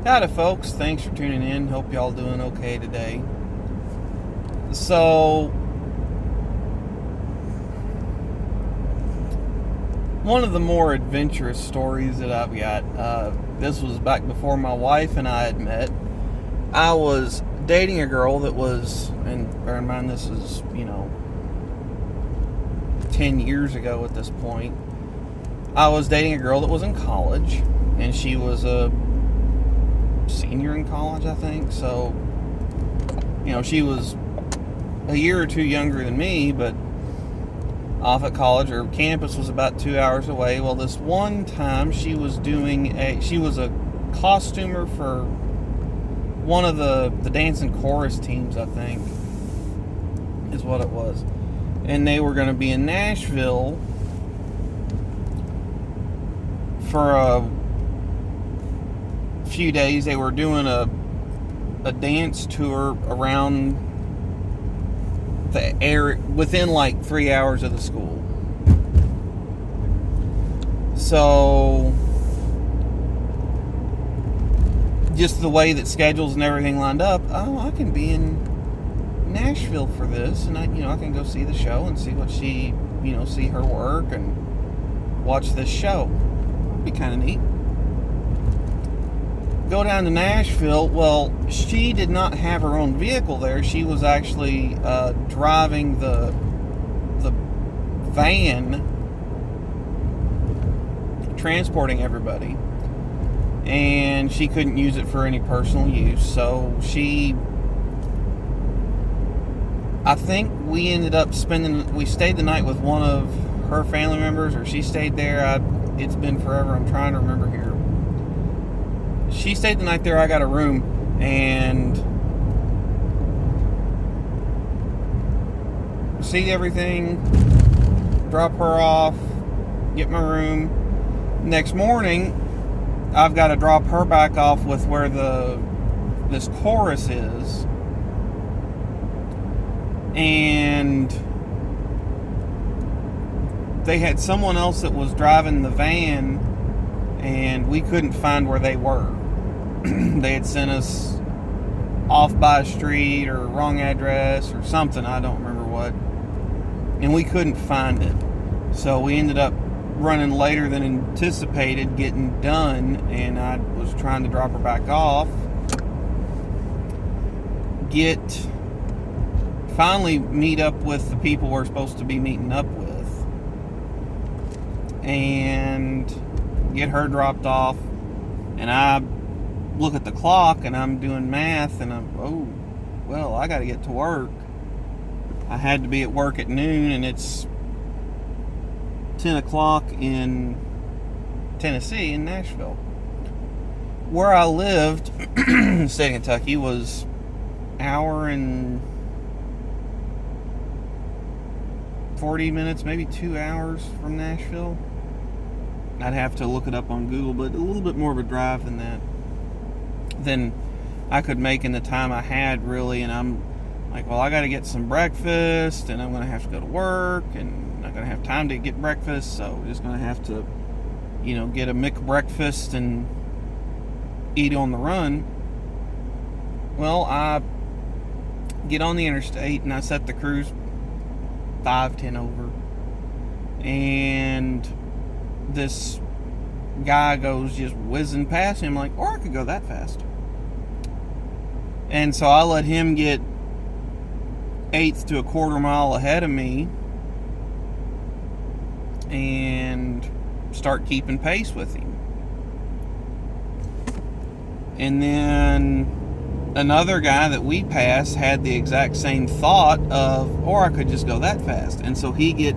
Howdy, folks. Thanks for tuning in. Hope y'all doing okay today. So, one of the more adventurous stories that I've got, this was back before my wife and I had met. I was dating a girl that was, and bear in mind this is, 10 years ago at this point. I was dating a girl that was in college, and she was a senior in college, I think. So, she was a year or two younger than me, but off at college. Her campus was about 2 hours away. Well, this one time she was a costumer for one of the dance and chorus teams, I think, is what it was. And they were going to be in Nashville for a few days. They were doing a dance tour around the area within like 3 hours of the school. So just the way that schedules and everything lined up, I can be in Nashville for this, and I can go see the show and see what she, see her work and watch this show. It'd be kind of neat. Go down to Nashville. Well, she did not have her own vehicle there. She was actually driving the van transporting everybody, and she couldn't use it for any personal use. So I think we ended up we stayed the night with one of her family members, or she stayed there. It's been forever. I'm trying to remember here. She stayed the night there. I got a room, and see everything, drop her off, get my room. Next morning, I've got to drop her back off with where this chorus is, and they had someone else that was driving the van, and we couldn't find where they were. They had sent us off by a street or wrong address or something, I don't remember what, and we couldn't find it. So we ended up running later than anticipated, getting done, and I was trying to drop her back off, finally meet up with the people we're supposed to be meeting up with, and get her dropped off. And I look at the clock, and I'm doing math, and I got to get to work. I had to be at work at noon, and it's 10 o'clock in Tennessee, in Nashville. Where I lived, in the state of Kentucky, was hour and 40 minutes, maybe 2 hours from Nashville. I'd have to look it up on Google, but a little bit more of a drive than that, than I could make in the time I had, really. And I'm like, well, I got to get some breakfast, and I'm going to have to go to work, and I'm not going to have time to get breakfast, so I'm just going to have to, get a McBreakfast and eat on the run. Well, I get on the interstate, and I set the cruise 5-10 over, and this guy goes just whizzing past him, like, or I could go that fast. And so I let him get 1/8 to a quarter mile ahead of me and start keeping pace with him. And then another guy that we passed had the exact same thought of, or I could just go that fast. And so he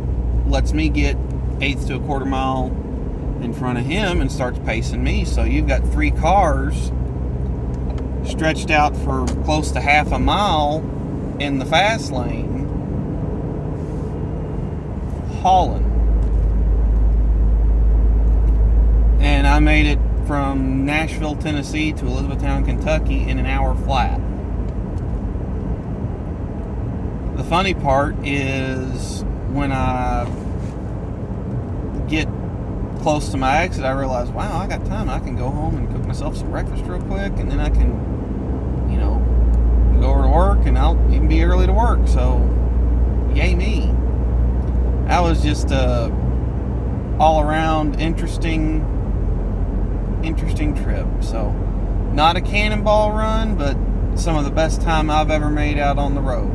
lets me get 1/8 to a quarter mile in front of him and starts pacing me. So you've got 3 cars stretched out for close to half a mile in the fast lane, hauling. And I made it from Nashville, Tennessee to Elizabethtown, Kentucky in an hour flat. The funny part is when I get close to my exit, I realized, wow, I got time. I can go home and cook myself some breakfast real quick, and then I can, go over to work, and I'll even be early to work. So, yay me. That was just a all-around interesting trip. So, not a cannonball run, but some of the best time I've ever made out on the road.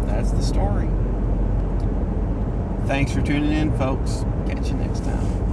That's the story. Thanks for tuning in, folks. Catch you next time.